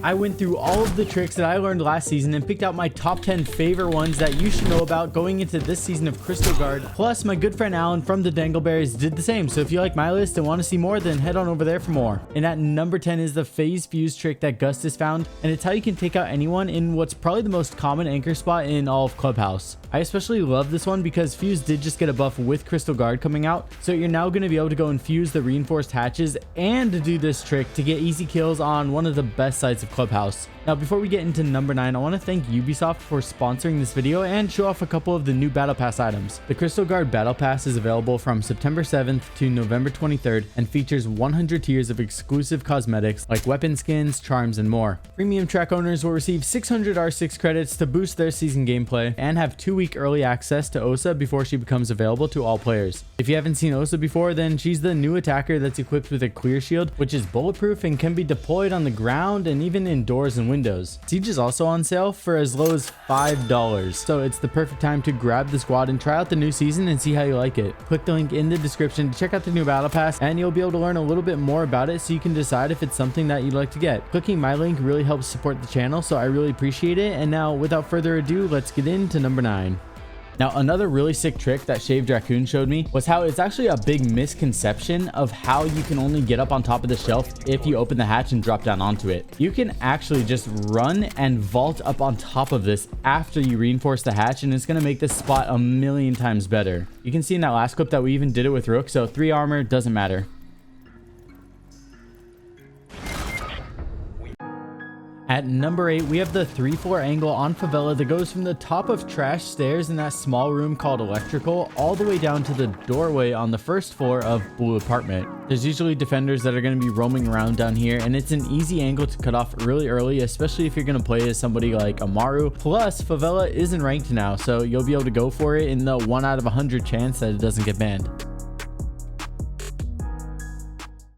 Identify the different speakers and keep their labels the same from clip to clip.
Speaker 1: I went through all of the tricks that I learned last season and picked out my top 10 favorite ones that you should know about going into this season of Crystal Guard. Plus, my good friend Alan from the Dangleberries did the same, so if you like my list and want to see more, then head on over there for more. And at number 10 is the Phase Fuse trick that Gustus found, and it's how you can take out anyone in what's probably the most common anchor spot in all of Clubhouse. I especially love this one because Fuse did just get a buff with Crystal Guard coming out, so you're now going to be able to go and fuse the reinforced hatches and do this trick to get easy kills on one of the best sites of Clubhouse. Now, before we get into number 9, I want to thank Ubisoft for sponsoring this video and show off a couple of the new Battle Pass items. The Crystal Guard Battle Pass is available from September 7th to November 23rd and features 100 tiers of exclusive cosmetics like weapon skins, charms, and more. Premium track owners will receive 600 R6 credits to boost their season gameplay and have 2-week early access to Osa before she becomes available to all players. If you haven't seen Osa before, then she's the new attacker that's equipped with a clear shield, which is bulletproof and can be deployed on the ground and even indoors and windows. Siege is also on sale for as low as $5, so it's the perfect time to grab the squad and try out the new season and see how you like it. Click the link in the description to check out the new Battle Pass, and you'll be able to learn a little bit more about it so you can decide if it's something that you'd like to get. Clicking my link really helps support the channel, so I really appreciate it. And now, without further ado, let's get into number 9. Now, another really sick trick that Shaved Raccoon showed me was how it's actually a big misconception of how you can only get up on top of the shelf if you open the hatch and drop down onto it. You can actually just run and vault up on top of this after you reinforce the hatch, and it's going to make this spot a million times better. You can see in that last clip that we even did it with Rook, so 3 armor doesn't matter. At number 8, we have the 3-floor angle on Favela that goes from the top of trash stairs in that small room called Electrical all the way down to the doorway on the first floor of Blue Apartment. There's usually defenders that are going to be roaming around down here, and it's an easy angle to cut off really early, especially if you're going to play as somebody like Amaru. Plus, Favela isn't ranked now, so you'll be able to go for it in the 1 out of 100 chance that it doesn't get banned.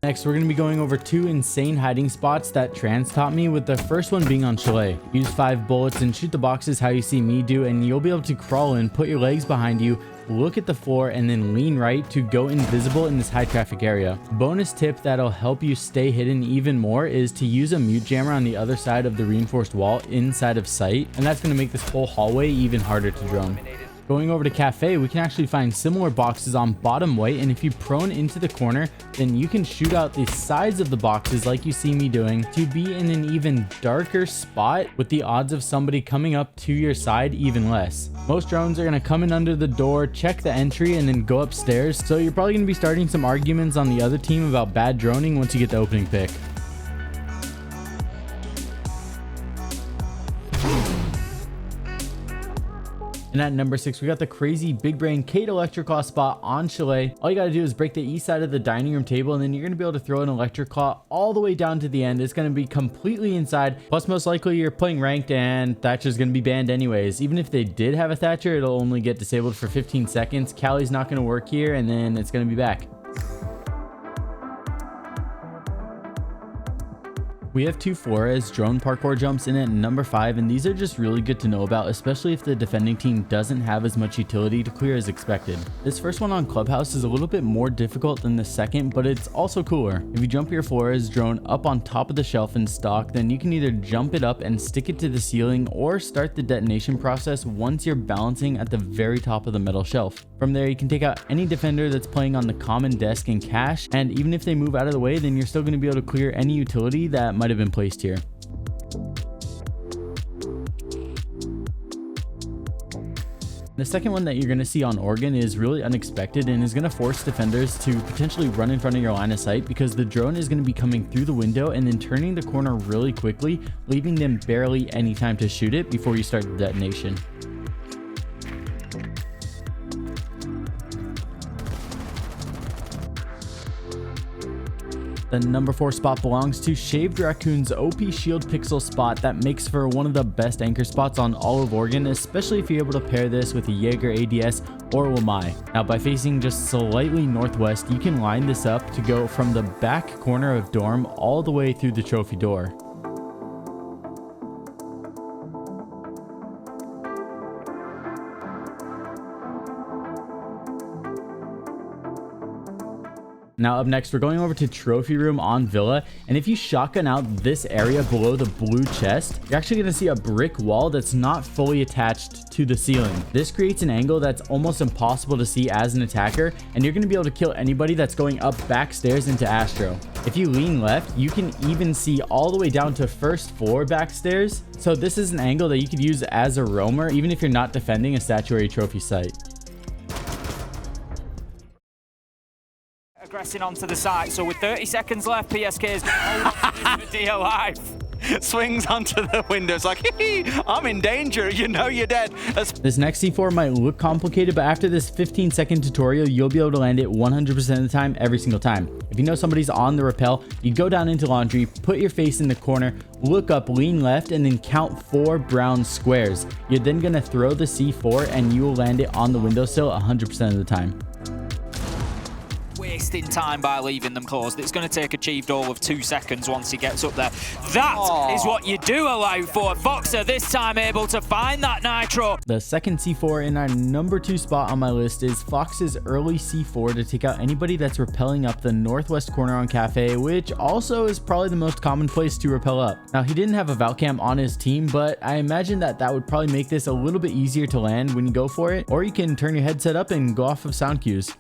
Speaker 1: Next, we're going to be going over 2 insane hiding spots that Trans taught me, with the first one being on Chalet. Use 5 bullets and shoot the boxes how you see me do, and you'll be able to crawl in, put your legs behind you, look at the floor, and then lean right to go invisible in this high traffic area. Bonus tip that'll help you stay hidden even more is to use a mute jammer on the other side of the reinforced wall inside of sight, and that's going to make this whole hallway even harder to drone. Going over to Cafe, we can actually find similar boxes on bottom white, and if you prone into the corner, then you can shoot out the sides of the boxes like you see me doing to be in an even darker spot, with the odds of somebody coming up to your side even less. Most drones are going to come in under the door, check the entry, and then go upstairs, so you're probably going to be starting some arguments on the other team about bad droning once you get the opening pick. And at number 6, we got the crazy big brain Kate electric claw spot on Chalet. All you gotta do is break the east side of the dining room table, and then you're gonna be able to throw an electric claw all the way down to the end. It's gonna be completely inside. Plus, most likely you're playing ranked and Thatcher's gonna be banned anyways. Even if they did have a Thatcher, it'll only get disabled for 15 seconds. Callie's not gonna work here, and then it's gonna be back. We have 2 Flores drone parkour jumps in at number 5, and these are just really good to know about, especially if the defending team doesn't have as much utility to clear as expected. This first one on Clubhouse is a little bit more difficult than the second, but it's also cooler. If you jump your Flores drone up on top of the shelf in stock, then you can either jump it up and stick it to the ceiling, or start the detonation process once you're balancing at the very top of the metal shelf. From there, you can take out any defender that's playing on the common desk and cache, and even if they move out of the way, then you're still going to be able to clear any utility that might have been placed here. The second one that you're going to see on Oregon is really unexpected and is going to force defenders to potentially run in front of your line of sight, because the drone is going to be coming through the window and then turning the corner really quickly, leaving them barely any time to shoot it before you start the detonation. The number 4 spot belongs to Shaved Raccoon's OP Shield Pixel spot that makes for one of the best anchor spots on all of Oregon, especially if you're able to pair this with a Jaeger ADS or Wamai. Now, by facing just slightly northwest, you can line this up to go from the back corner of Dorm all the way through the trophy door. Now up next, we're going over to trophy room on Villa, and if you shotgun out this area below the blue chest, you're actually going to see a brick wall that's not fully attached to the ceiling. This creates an angle that's almost impossible to see as an attacker, and you're going to be able to kill anybody that's going up backstairs into Astro. If you lean left, you can even see all the way down to first floor backstairs. So this is an angle that you could use as a roamer, even if you're not defending a statuary trophy site.
Speaker 2: Aggressing onto the site, so with 30 seconds left, PSK is going to hold on to this for alive.
Speaker 3: Swings onto the window. It's like, hee hee, I'm in danger. You know you're dead.
Speaker 1: This next C4 might look complicated, but after this 15-second tutorial, you'll be able to land it 100% of the time, every single time. If you know somebody's on the rappel, you go down into laundry, put your face in the corner, look up, lean left, and then count 4 brown squares. You're then going to throw the C4 and you will land it on the windowsill 100% of the time.
Speaker 2: Wasting time by leaving them closed. It's going to take achieved all of 2 seconds once he gets up there. That is what you do allow for. Foxer this time able to find that nitro.
Speaker 1: The second C4 in our number 2 spot on my list is Fox's early C4 to take out anybody that's rappelling up the northwest corner on Cafe, which also is probably the most common place to rappel up. Now, he didn't have a Vulkan on his team, but I imagine that would probably make this a little bit easier to land when you go for it, or you can turn your headset up and go off of sound cues.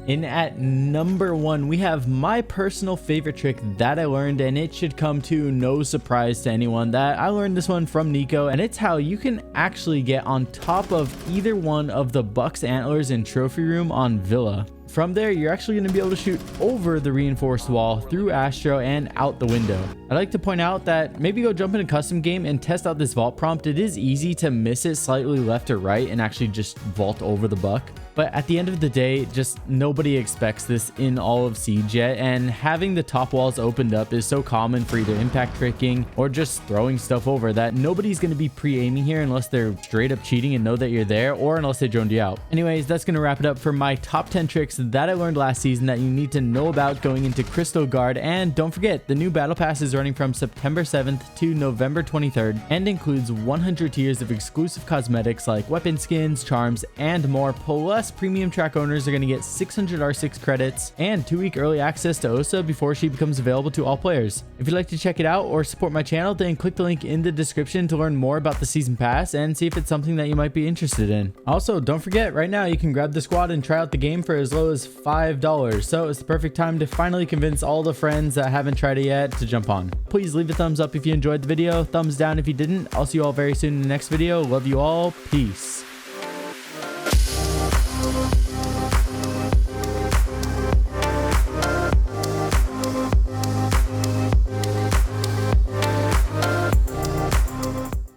Speaker 1: In at number 1, we have my personal favorite trick that I learned, and it should come to no surprise to anyone that I learned this one from Nico, and it's how you can actually get on top of either one of the Bucks antlers in trophy room on Villa. From there, you're actually going to be able to shoot over the reinforced wall, through Astro, and out the window. I'd like to point out that maybe go jump in a custom game and test out this vault prompt. It is easy to miss it slightly left or right and actually just vault over the buck. But at the end of the day, just nobody expects this in all of Siege yet, and having the top walls opened up is so common for either impact tricking or just throwing stuff over that nobody's going to be pre-aiming here unless they're straight up cheating and know that you're there, or unless they droned you out. Anyways, that's going to wrap it up for my top 10 tricks that I learned last season that you need to know about going into Crystal Guard. And don't forget, the new battle pass is running from September 7th to November 23rd and includes 100 tiers of exclusive cosmetics like weapon skins, charms, and more. Plus, premium track owners are going to get 600 R6 credits and 2-week early access to OSA before she becomes available to all players. If you'd like to check it out or support my channel, then click the link in the description to learn more about the season pass and see if it's something that you might be interested in. Also, don't forget, right now you can grab the squad and try out the game for as low as $5, so it's the perfect time to finally convince all the friends that haven't tried it yet to jump on. Please leave a thumbs up if you enjoyed the video, thumbs down if you didn't. I'll see you all very soon in the next video. Love you all. Peace.